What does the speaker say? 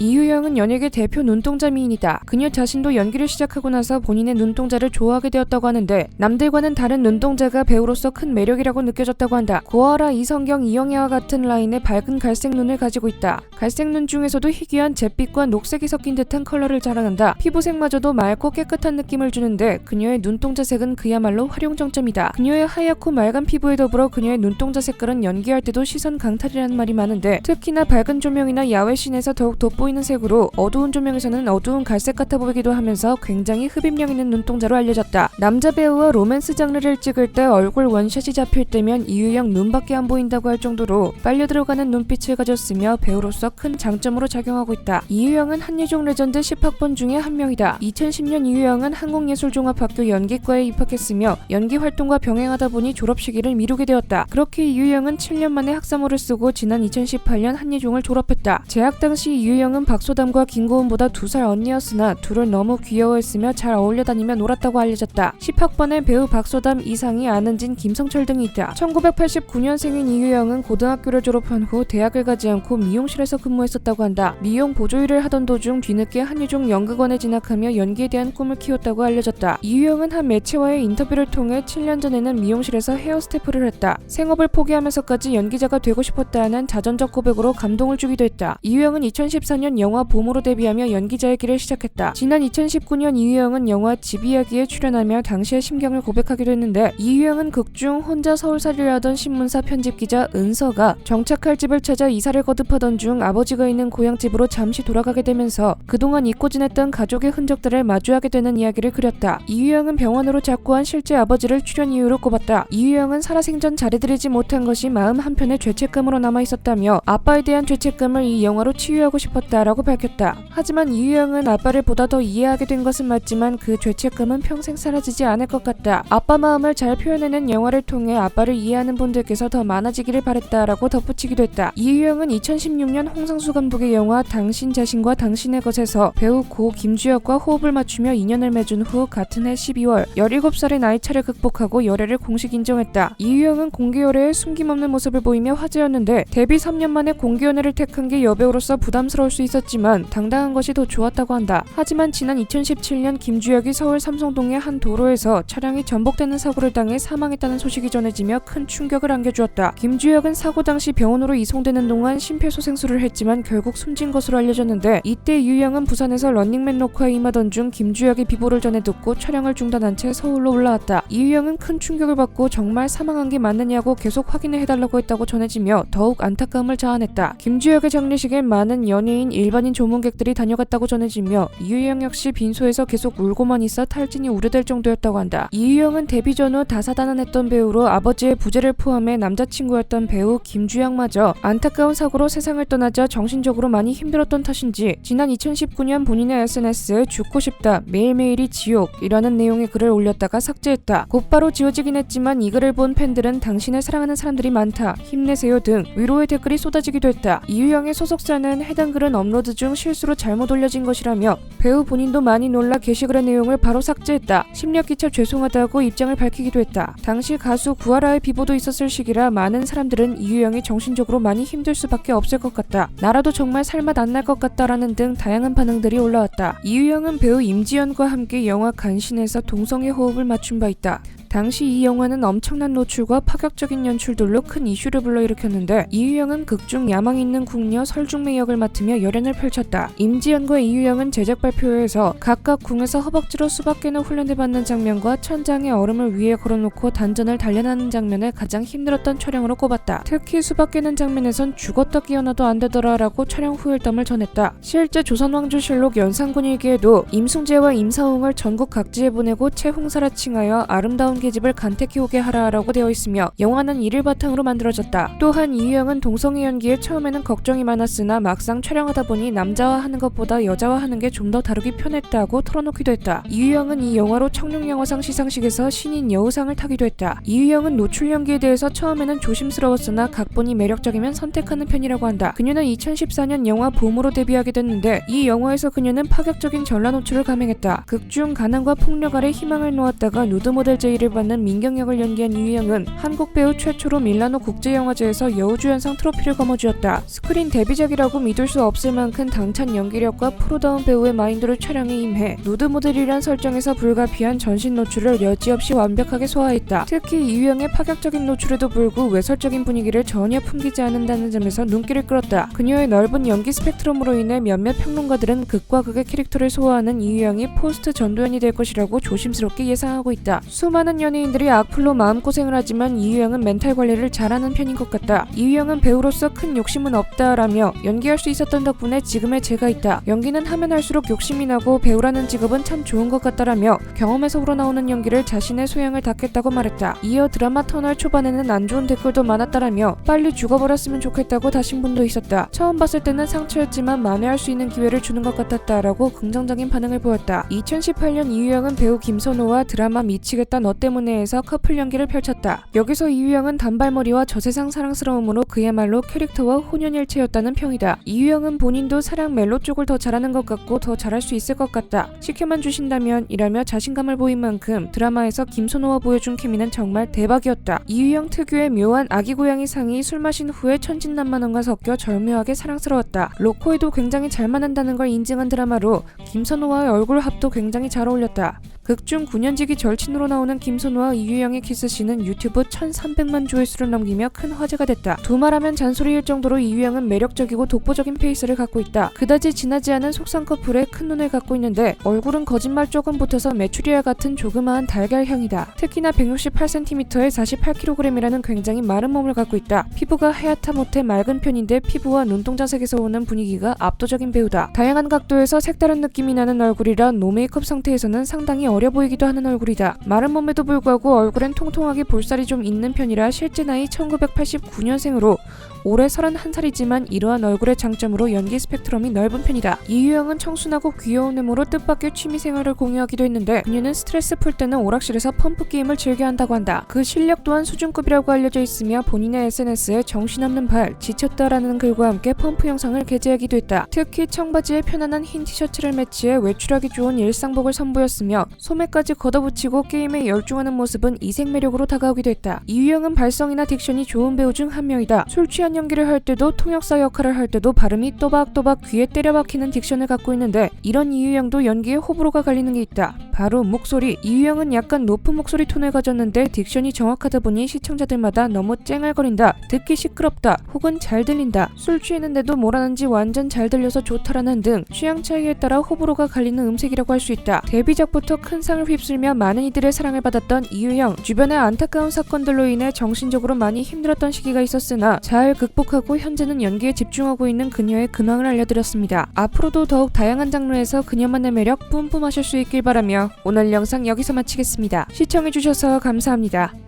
이유영은 연예계 대표 눈동자 미인이다. 그녀 자신도 연기를 시작하고 나서 본인의 눈동자를 좋아하게 되었다고 하는데 남들과는 다른 눈동자가 배우로서 큰 매력이라고 느껴졌다고 한다. 고아라, 이성경, 이영애와 같은 라인의 밝은 갈색 눈을 가지고 있다. 갈색 눈 중에서도 희귀한 잿빛과 녹색이 섞인 듯한 컬러를 자랑한다. 피부색마저도 맑고 깨끗한 느낌을 주는데 그녀의 눈동자 색은 그야말로 활용정점이다. 그녀의 하얗고 맑은 피부에 더불어 그녀의 눈동자 색깔은 연기할 때도 시선 강탈이라는 말이 많은데 특히나 밝은 조명이나 야외씬에서 더욱 돋보이는 색으로 어두운 조명에서는 어두운 갈색 같아 보이기도 하면서 굉장히 흡입력 있는 눈동자로 알려졌다. 남자 배우와 로맨스 장르를 찍을 때 얼굴 원샷이 잡힐 때면 이유영 눈밖에 안 보인다고 할 정도로 빨려 들어가는 눈빛을 가졌으며 배우로서 큰 장점으로 작용하고 있다. 이유영은 한예종 레전드 10학번 중에 한 명이다. 2010년 이유영은 한국예술종합학교 연기과에 입학했으며 연기 활동과 병행하다 보니 졸업 시기를 미루게 되었다. 그렇게 이유영은 7년 만에 학사모를 쓰고 지난 2018년 한예종을 졸업했다. 재학 당시 이유영은 박소담과 김고은보다 2살 언니였으나 둘을 너무 귀여워했으며 잘 어울려 다니며 놀았다고 알려졌다. 10학번에 배우 박소담, 이상희, 안은진, 김성철 등이 있다. 1989년생인 이유영은 고등학교를 졸업한 후 대학을 가지 않고 미용실에서 근무했었다고 한다. 미용 보조 일을 하던 도중 뒤늦게 한예종 연극원에 진학하며 연기에 대한 꿈을 키웠다고 알려졌다. 이유영은 한 매체와의 인터뷰를 통해 7년 전에는 미용실에서 헤어 스태프를 했다. 생업을 포기하면서까지 연기자가 되고 싶었다는 자전적 고백으로 감동을 주기도 했다. 이유영은 2014년 영화 봄으로 데뷔하며 연기자의 길을 시작했다. 지난 2019년 이유영은 영화 집 이야기에 출연하며 당시의 심경을 고백하기도 했는데 이유영은 극중 혼자 서울살이를 하던 신문사 편집기자 은서가 정착할 집을 찾아 이사를 거듭하던 중 아버지가 있는 고향집으로 잠시 돌아가게 되면서 그동안 잊고 지냈던 가족의 흔적들을 마주하게 되는 이야기를 그렸다. 이유영은 병원으로 작고한 실제 아버지를 출연 이유로 꼽았다. 이유영은 살아생전 잘해드리지 못한 것이 마음 한편에 죄책감으로 남아있었다며 아빠에 대한 죄책감을 이 영화로 치유하고 싶었다라고 밝혔다. 하지만 이유영은 아빠를 보다 더 이해하게 된 것은 맞지만 그 죄책감은 평생 사라지지 않을 것 같다. 아빠 마음을 잘 표현해낸 영화를 통해 아빠를 이해하는 분들께서 더 많아지기를 바랬다라고 덧붙이기도 했다. 이유영은 2016년 홍상수 감독의 영화 당신 자신과 당신의 것에서 배우 고 김주혁과 호흡을 맞추며 인연을 맺은 후 같은 해 12월 17살의 나이차를 극복하고 열애를 공식 인정했다. 이유영은 공개열애에 숨김없는 모습을 보이며 화제였는데 데뷔 3년 만에 공개연애를 택한 게 여배우로서 부담스러울 수 있었지만 당당한 것이 더 좋았다고 한다. 하지만 지난 2017년 김주혁이 서울 삼성동의 한 도로에서 차량이 전복되는 사고를 당해 사망했다는 소식이 전해지며 큰 충격을 안겨주었다. 김주혁은 사고 당시 병원으로 이송되는 동안 심폐소생술을 했지만 결국 숨진 것으로 알려졌는데 이때 이유영은 부산에서 런닝맨 녹화에 임하던 중 김주혁의 비보를 전해 듣고 촬영을 중단한 채 서울로 올라왔다. 이유영은 큰 충격을 받고 정말 사망한 게 맞느냐고 계속 확인을 해달라고 했다고 전해지며 더욱 안타까움을 자아냈다. 김주혁의 장례식에 많은 연예인, 일반인 조문객들이 다녀갔다고 전해지며 이유영 역시 빈소에서 계속 울고만 있어 탈진이 우려될 정도였다고 한다. 이유영은 데뷔 전후 다사다난했던 배우로 아버지의 부재를 포함해 남자친구였던 배우 김주혁마저 안타까운 사고로 세상을 떠나자 정신적으로 많이 힘들었던 탓인지 지난 2019년 본인의 SNS에 죽고 싶다, 매일매일이 지옥이라는 내용의 글을 올렸다가 삭제했다. 곧바로 지워지긴 했지만 이 글을 본 팬들은 당신을 사랑하는 사람들이 많다, 힘내세요 등 위로의 댓글이 쏟아지기도 했다. 이유영의 소속사는 해당 글은 업로드 중 실수로 잘못 올려진 것이라며 배우 본인도 많이 놀라 게시글의 내용을 바로 삭제했다. 심려끼쳐 죄송하다고 입장을 밝히기도 했다. 당시 가수 구하라의 비보도 있었을 시기라 많은 사람들은 이유영이 정신적으로 많이 힘들 수밖에 없을 것 같다, 나라도 정말 살맛 안 날 것 같다라는 등 다양한 반응들이 올라왔다. 이유영은 배우 임지연과 함께 영화 간신에서 동성애 호흡을 맞춘 바 있다. 당시 이 영화는 엄청난 노출과 파격적인 연출들로 큰 이슈를 불러일으켰는데 이유영은 극중 야망 있는 궁녀 설중매 역을 맡으며 열연을 펼쳤다. 임지연과 이유영은 제작 발표회에서 각각 궁에서 허벅지로 수박 깨는 훈련을 받는 장면과 천장에 얼음을 위에 걸어놓고 단전을 단련하는 장면을 가장 힘들었던 촬영으로 꼽았다. 특히 수박 깨는 장면에선 죽었다 깨어나도 안 되더라라고 촬영 후일담을 전했다. 실제 조선왕조실록 연산군일기에도 임숭재와 임사홍을 전국 각지에 보내고 채홍사라 칭하여 아름다운 계집을 간택해 오게 하라라고 되어 있으며 영화는 이를 바탕으로 만들어졌다. 또한 이유영은 동성애 연기에 처음에는 걱정이 많았으나 막상 촬영하다 보니 남자와 하는 것보다 여자와 하는 게 좀 더 다루기 편했다고 털어놓기도 했다. 이유영은 이 영화로 청룡영화상 시상식에서 신인 여우상을 타기도 했다. 이유영은 노출 연기에 대해서 처음에는 조심스러웠으나 각본이 매력적이면 선택하는 편이라고 한다. 그녀는 2014년 영화 봄으로 데뷔하게 됐는데 이 영화에서 그녀는 파격적인 전라 노출을 감행했다. 극중 가난과 폭력 아래 희망을 놓았다가 누드 모델 제의를 인기를 받는 민경 역을 연기한 이유영은 한국 배우 최초로 밀라노 국제영화제에서 여우주연상 트로피를 거머쥐었다. 스크린 데뷔작이라고 믿을 수 없을 만큼 당찬 연기력과 프로다운 배우의 마인드로 촬영에 임해 누드 모델이란 설정에서 불가피한 전신 노출을 여지없이 완벽하게 소화했다. 특히 이유영의 파격적인 노출에도 불구 외설적인 분위기를 전혀 풍기지 않는다는 점에서 눈길을 끌었다. 그녀의 넓은 연기 스펙트럼으로 인해 몇몇 평론가들은 극과 극의 캐릭터를 소화하는 이유영이 포스트 전도연이 될 것이라고 조심스럽게 예상하고 있다. 수많은 연예인들이 악플로 마음고생을 하지만 이유영은 멘탈 관리를 잘하는 편인 것 같다. 이유영은 배우로서 큰 욕심은 없다라며 연기할 수 있었던 덕분에 지금의 제가 있다. 연기는 하면 할수록 욕심이 나고 배우라는 직업은 참 좋은 것 같다라며 경험에서 우러나오는 연기를 자신의 소양을 닦겠다고 말했다. 이어 드라마 터널 초반에는 안 좋은 댓글도 많았다라며 빨리 죽어버렸으면 좋겠다고 다신 분도 있었다. 처음 봤을 때는 상처였지만 만회할 수 있는 기회를 주는 것 같았다라고 긍정적인 반응을 보였다. 2018년 이유영은 배우 김선호와 드라마 미치겠다 너 때문에에서 커플 연기를 펼쳤다. 여기서 이유영은 단발머리와 저세상 사랑스러움으로 그야말로 캐릭터와 혼연일체였다는 평이다. 이유영은 본인도 사랑 멜로 쪽을 더 잘하는 것 같고 더 잘할 수 있을 것 같다. 시켜만 주신다면 이라며 자신감을 보인 만큼 드라마에서 김선호와 보여준 케미는 정말 대박이었다. 이유영 특유의 묘한 아기 고양이 상이 술 마신 후에 천진난만함과 섞여 절묘하게 사랑스러웠다. 로코에도 굉장히 잘 맞는다는 걸 인증한 드라마로 김선호와의 얼굴 합도 굉장히 잘 어울렸다. 극중 9년지기 절친으로 나오는 김선호와 이유영의 키스씬은 유튜브 1300만 조회수를 넘기며 큰 화제가 됐다. 두말하면 잔소리일 정도로 이유영은 매력적이고 독보적인 페이스를 갖고 있다. 그다지 진하지 않은 속상 커플에 큰 눈을 갖고 있는데 얼굴은 거짓말 조금 붙어서 메추리알 같은 조그마한 달걀형이다. 특히나 168cm에 48kg이라는 굉장히 마른 몸을 갖고 있다. 피부가 하얗다 못해 맑은 편인데 피부와 눈동자색에서 오는 분위기가 압도적인 배우다. 다양한 각도에서 색다른 느낌이 나는 얼굴이라 노메이크업 상태에서는 상당히 어려 보이기도 하는 얼굴이다. 마른 몸에도 불구하고 얼굴엔 통통하게 볼살이 좀 있는 편이라 실제 나이 1989년생으로 올해 31살이지만 이러한 얼굴의 장점으로 연기 스펙트럼이 넓은 편이다. 이유영은 청순하고 귀여운 외모로 뜻밖의 취미생활을 공유하기도 했는데 그녀는 스트레스 풀 때는 오락실에서 펌프 게임을 즐겨한다고 한다. 그 실력 또한 수준급이라고 알려져 있으며 본인의 SNS에 정신없는 발, 지쳤다라는 글과 함께 펌프 영상을 게재하기도 했다. 특히 청바지에 편안한 흰 티셔츠를 매치해 외출하기 좋은 일상복을 선보였으며 소매까지 걷어붙이고 게임에 열중하는 모습은 이색 매력으로 다가오기도 했다. 이유영은 발성이나 딕션이 좋은 배우 중 한 명이다. 술 취한 연기를 할 때도 통역사 역할을 할 때도 발음이 또박또박 귀에 때려박히는 딕션을 갖고 있는데 이런 이유영도 연기에 호불호가 갈리는 게 있다. 바로 목소리. 이유영은 약간 높은 목소리 톤을 가졌는데 딕션이 정확하다 보니 시청자들마다 너무 쨍알거린다, 듣기 시끄럽다, 혹은 잘 들린다, 술 취했는데도 뭐라는지 완전 잘 들려서 좋다라는 등 취향 차이에 따라 호불호가 갈리는 음색이라고 할 수 있다. 데뷔작부터 큰 상을 휩쓸며 많은 이들의 사랑을 받았던 이유영. 주변의 안타까운 사건들로 인해 정신적으로 많이 힘들었던 시기가 있었으나 잘 극복하고 현재는 연기에 집중하고 있는 그녀의 근황을 알려드렸습니다. 앞으로도 더욱 다양한 장르에서 그녀만의 매력 뿜뿜하실 수 있길 바라며 오늘 영상 여기서 마치겠습니다. 시청해주셔서 감사합니다.